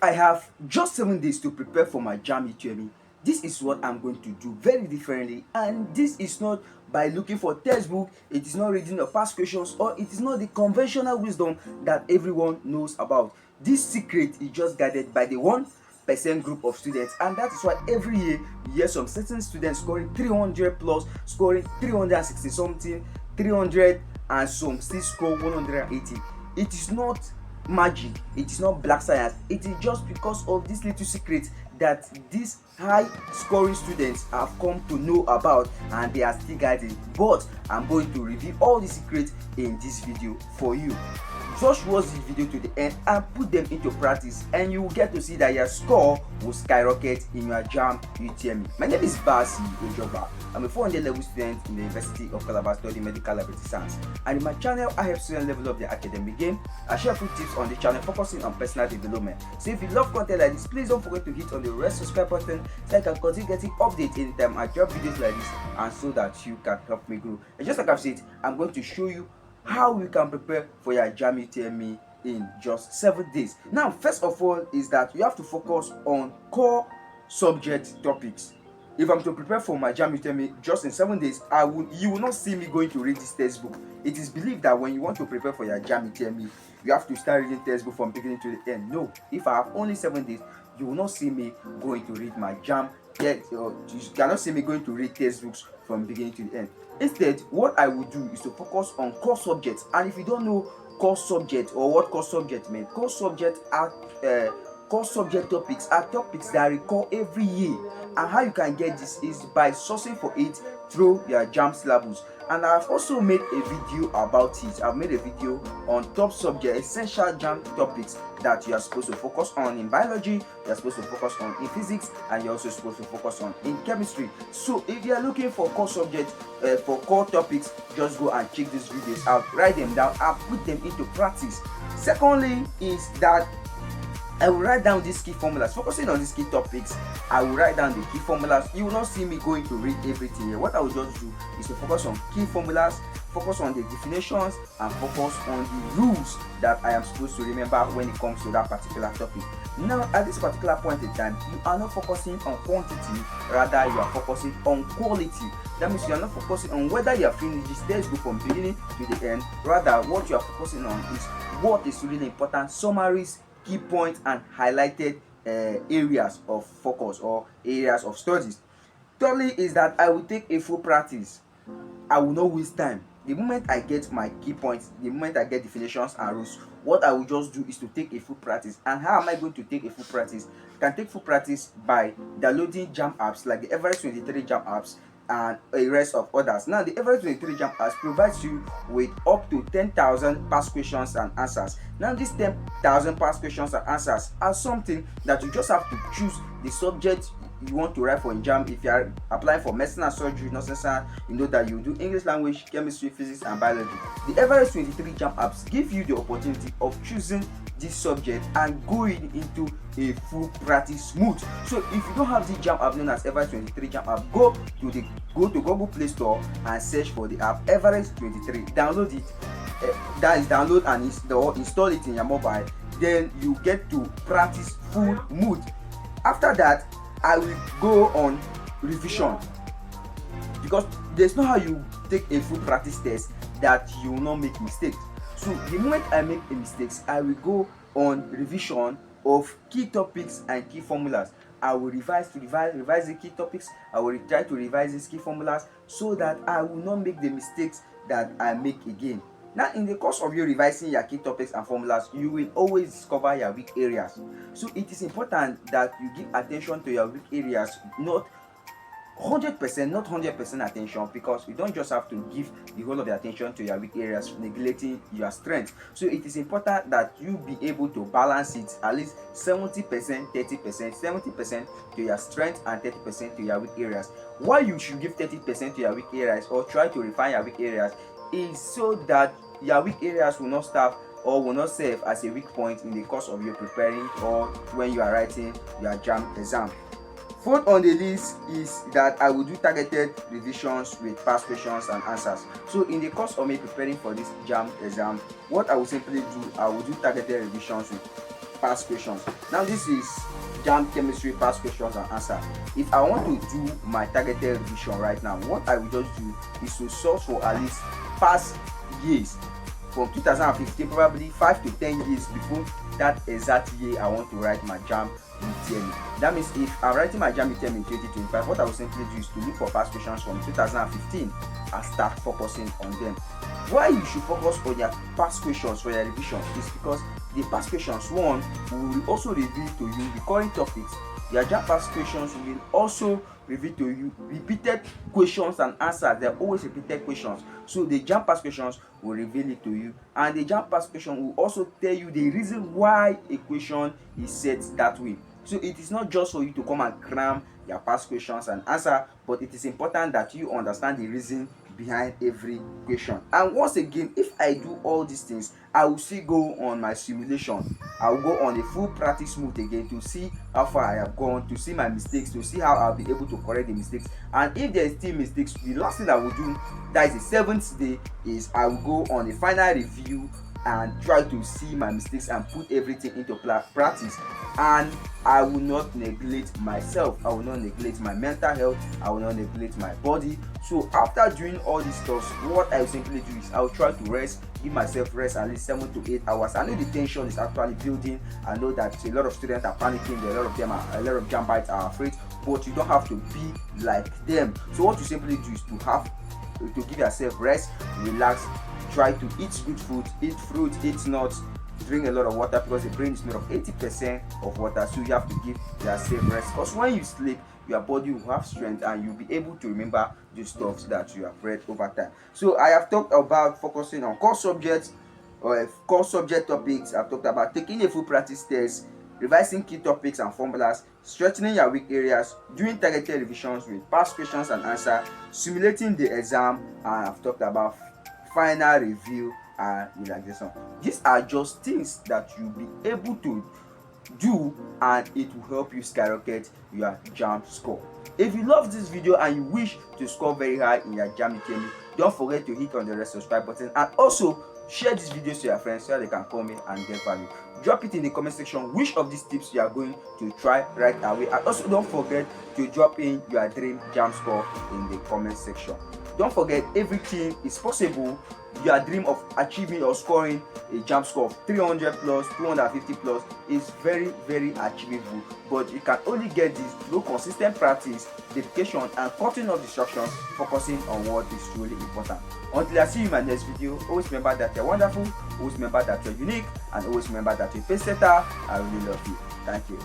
I have just 7 days to prepare for my JAMB UTME, this is what I'm going to do very differently, and this is not by looking for textbook, it is not reading the past questions, or it is not the conventional wisdom that everyone knows about. This secret is just guided by the 1% group of students, and that is why every year you hear some certain students scoring 300 plus, scoring 360 something, 300, and some still score 180. It is not magic, it is not black science, it is just because of this little secret that these high scoring students have come to know about, and they are still guiding. But I'm going to reveal all the secrets in this video for you. Just watch this video to the end and put them into practice, and you will get to see that your score will skyrocket in your JAMB UTME. My name is Basi Ojoba. I'm a 400 level student in the University of Calabar studying medical laboratory science, and in my channel I help students level up their academic game. I share few tips on the channel focusing on personal development. So if you love content like this, please don't forget to hit on the red subscribe button so I can continue getting updates anytime I drop videos like this, and so that you can help me grow. And just like I've said, I'm going to show you how you can prepare for your JAMB UTME in just 7 days. Now, first of all is that you have to focus on core subject topics. If I'm to prepare for my JAMB UTME just in 7 days, you will not see me going to read this textbook. It is believed that when you want to prepare for your JAMB UTME, you have to start reading textbook from beginning to the end. No, if I have only 7 days, you will not see me going to read my JAMB. Yet, you cannot see me going to read textbooks from beginning to the end. Instead, what I will do is to focus on core subjects. And if you don't know core subject or what core subject means, core subject topics are topics that recur every year, and how you can get this is by sourcing for it through your JAMB syllabus. And I've also made a video about it. I've made a video on top subject essential JAMB topics that you are supposed to focus on in biology, you are supposed to focus on in physics, and you're also supposed to focus on in chemistry. So if you are looking for core subjects, for core topics, just go and check these videos out, write them down and put them into practice. Secondly is that I will write down these key formulas. Focusing on these key topics, I will write down the key formulas. You will not see me going to read everything here. What I will just do is to focus on key formulas, focus on the definitions, and focus on the rules that I am supposed to remember when it comes to that particular topic. Now, at this particular point in time, you are not focusing on quantity, rather you are focusing on quality. That means you are not focusing on whether you are finished this textbook from beginning to the end. Rather, what you are focusing on is what is really important: summaries, key points, and highlighted areas of focus or areas of studies. Thirdly is that I will take a full practice. I will not waste time. The moment I get my key points, the moment I get definitions and rules, what I will just do is to take a full practice. And how am I going to take a full practice? I can take full practice by downloading JAMB apps like the Everest 23 JAMB apps and a rest of others. Now, the Everest 23 JAMB apps provides you with up to 10,000 past questions and answers. Now, these 10,000 past questions and answers are something that you just have to choose the subject you want to write for in JAMB. If you are applying for medicine and surgery, nursing science, you know that you do English language, chemistry, physics, and biology. The Everest 23 JAMB apps give you the opportunity of choosing this subject and going into a full practice mode. So if you don't have the JAMB app known as Everest 23 JAMB app, go to Google Play Store and search for the app Everest 23. Download it. That is download and install it in your mobile. Then you get to practice full mode. After that, I will go on revision, because there's no how you take a full practice test that you will not make mistakes. So the moment I make a mistake, I will go on revision of key topics and key formulas. I will revise the key topics. I will try to revise these key formulas so that I will not make the mistakes that I make again. Now, in the course of you revising your key topics and formulas, you will always discover your weak areas. So it is important that you give attention to your weak areas, not 100% attention, because you don't just have to give the whole of the attention to your weak areas, neglecting your strength. So it is important that you be able to balance it at least 70%, 30%, 70% to your strength and 30% to your weak areas. Why you should give 30% to your weak areas or try to refine your weak areas is so that your weak areas will not serve or will not serve as a weak point in the course of you preparing or when you are writing your JAMB exam. Fourth on the list is that I will do targeted revisions with past questions and answers. So in the course of me preparing for this JAMB exam, what I will simply do, I will do targeted revisions with past questions. Now this is JAMB chemistry past questions and answer. If I want to do my targeted revision right now, what I will just do is to source for at least past years from 2015, probably 5 to 10 years before that exact year I want to write my JAMB UTME. That means if I'm writing my JAMB UTME in 2025, what I will simply do is to look for past questions from 2015 and start focusing on them. Why you should focus on your past questions for your revision is because the past questions, one, will also reveal to you the current topics. Your JAMB past questions will also reveal to you repeated questions and answers. They're always repeated questions. So the JAMB past questions will reveal it to you, and the JAMB past question will also tell you the reason why a question is set that way. So it is not just for you to come and cram your past questions and answer, but it is important that you understand the reason behind every question. And once again, if I do all these things, I will still go on my simulation. I will go on a full practice mode again to see how far I have gone, to see my mistakes, to see how I'll be able to correct the mistakes. And if there is still mistakes, the last thing I will do, that is the 7th day, is I will go on a final review and try to see my mistakes and put everything into practice. And I will not neglect myself, I will not neglect my mental health, I will not neglect my body. So after doing all these stuff, what I will simply do is I will try to rest, give myself rest at least 7 to 8 hours. I know the tension is actually building. I know that a lot of students are panicking, a lot of jambites are afraid, but you don't have to be like them. So what you simply do is to give yourself rest, relax, try to eat good food, eat fruit, eat nuts, drink a lot of water, because the brain is made of 80% of water. So you have to give yourself rest, because when you sleep, your body will have strength and you'll be able to remember the stuff that you have read over time. So I have talked about focusing on core subjects or core subject topics. I've talked about taking a full practice test, revising key topics and formulas, strengthening your weak areas, doing targeted revisions with past questions and answer, simulating the exam, and I've talked about final review and relaxation. These are just things that you'll be able to do, and it will help you skyrocket your JAMB score. If you love this video and you wish to score very high in your JAMB UTME, don't forget to hit on the red subscribe button, and also share this video to your friends so they can call me and get value. Drop it in the comment section which of these tips you are going to try right away, and also don't forget to drop in your dream JAMB score in the comment section. Don't forget, everything is possible. Your dream of achieving or scoring a JAMB score of 300 plus, 250 plus is very, very achievable. But you can only get this through consistent practice, dedication, and cutting off distractions, focusing on what is truly important. Until I see you in my next video, always remember that you're wonderful, always remember that you're unique, and always remember that you're a pace setter. I really love you. Thank you.